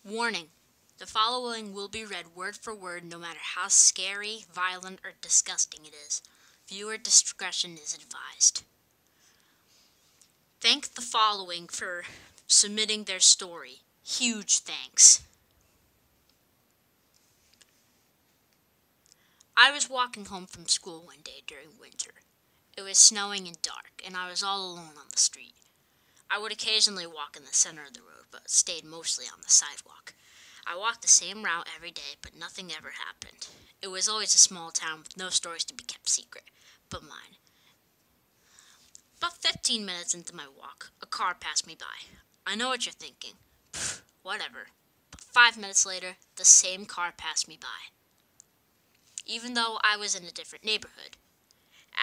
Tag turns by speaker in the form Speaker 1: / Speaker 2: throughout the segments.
Speaker 1: Warning: the following will be read word for word no matter how scary, violent, or disgusting it is. Viewer discretion is advised. Thank the following for submitting their story. Huge thanks. I was walking home from school one day during winter. It was snowing and dark, and I was all alone on the street. I would occasionally walk in the center of the road, but stayed mostly on the sidewalk. I walked the same route every day, but nothing ever happened. It was always a small town with no stories to be kept secret, but mine. About 15 minutes into my walk, a car passed me by. I know what you're thinking. Pfft, whatever. But 5 minutes later, the same car passed me by, even though I was in a different neighborhood.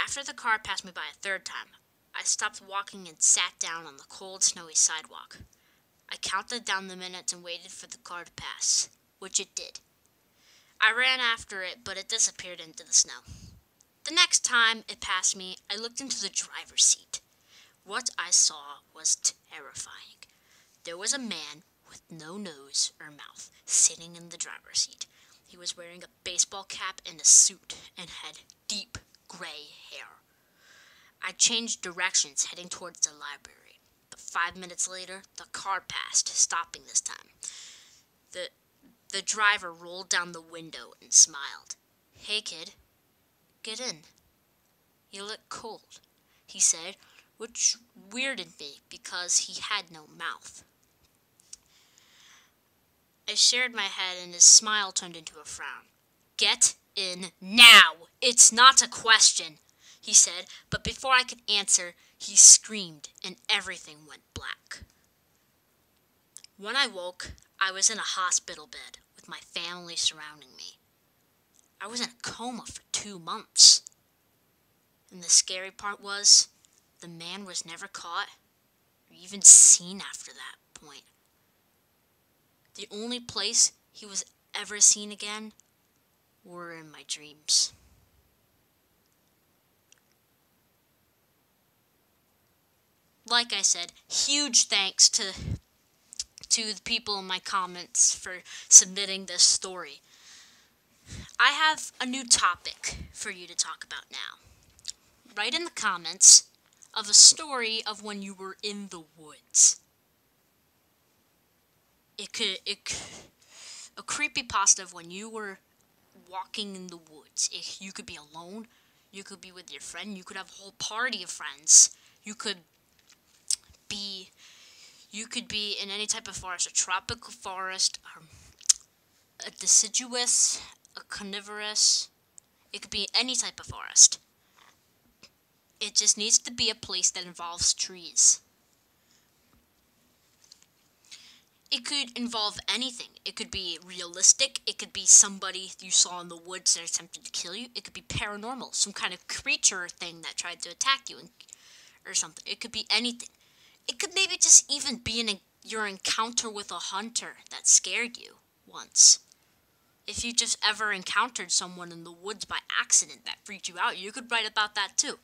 Speaker 1: After the car passed me by a third time, I stopped walking and sat down on the cold, snowy sidewalk. I counted down the minutes and waited for the car to pass, which it did. I ran after it, but it disappeared into the snow. The next time it passed me, I looked into the driver's seat. What I saw was terrifying. There was a man with no nose or mouth sitting in the driver's seat. He was wearing a baseball cap and a suit and had deep gray hair. I changed directions, heading towards the library, but 5 minutes later, the car passed, stopping this time. The driver rolled down the window and smiled. "Hey, kid, get in. You look cold," he said, which weirded me because he had no mouth. I shared my head and his smile turned into a frown. "Get in now! It's not a question," he said, but before I could answer, he screamed and everything went black. When I woke, I was in a hospital bed with my family surrounding me. I was in a coma for 2 months. And the scary part was, the man was never caught or even seen after that point. The only place he was ever seen again were in my dreams. Like I said, huge thanks to the people in my comments for submitting this story. I have a new topic for you to talk about now. Write in the comments of a story of when you were in the woods. A creepypasta of when you were walking in the woods. You could be alone, you could be with your friend, you could have a whole party of friends. You could be in any type of forest, a tropical forest, a deciduous, a carnivorous. It could be any type of forest. It just needs to be a place that involves trees. It could involve anything. It could be realistic. It could be somebody you saw in the woods that attempted to kill you. It could be paranormal, some kind of creature thing that tried to attack you or something. It could be anything. It could maybe just even be your encounter with a hunter that scared you once. If you just ever encountered someone in the woods by accident that freaked you out, you could write about that too.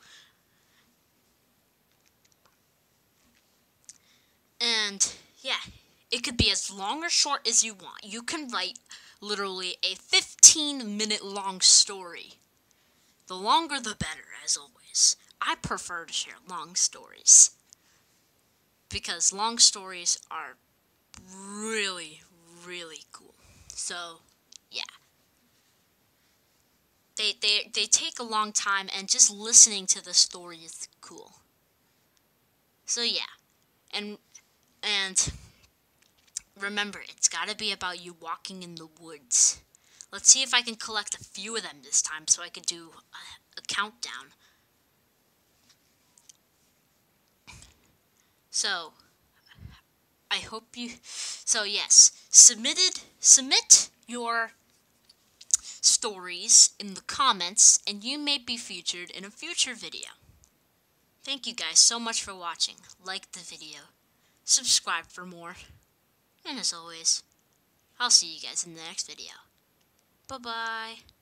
Speaker 1: And yeah, it could be as long or short as you want. You can write literally a 15-minute long story. The longer the better, as always. I prefer to share long stories, because long stories are really, really cool. So, yeah. They take a long time, and just listening to the story is cool. So, yeah. And remember, it's gotta be about you walking in the woods. Let's see if I can collect a few of them this time so I could do a countdown. So, I hope you... So, yes, submit your stories in the comments, and you may be featured in a future video. Thank you guys so much for watching. Like the video. Subscribe for more. And as always, I'll see you guys in the next video. Bye-bye.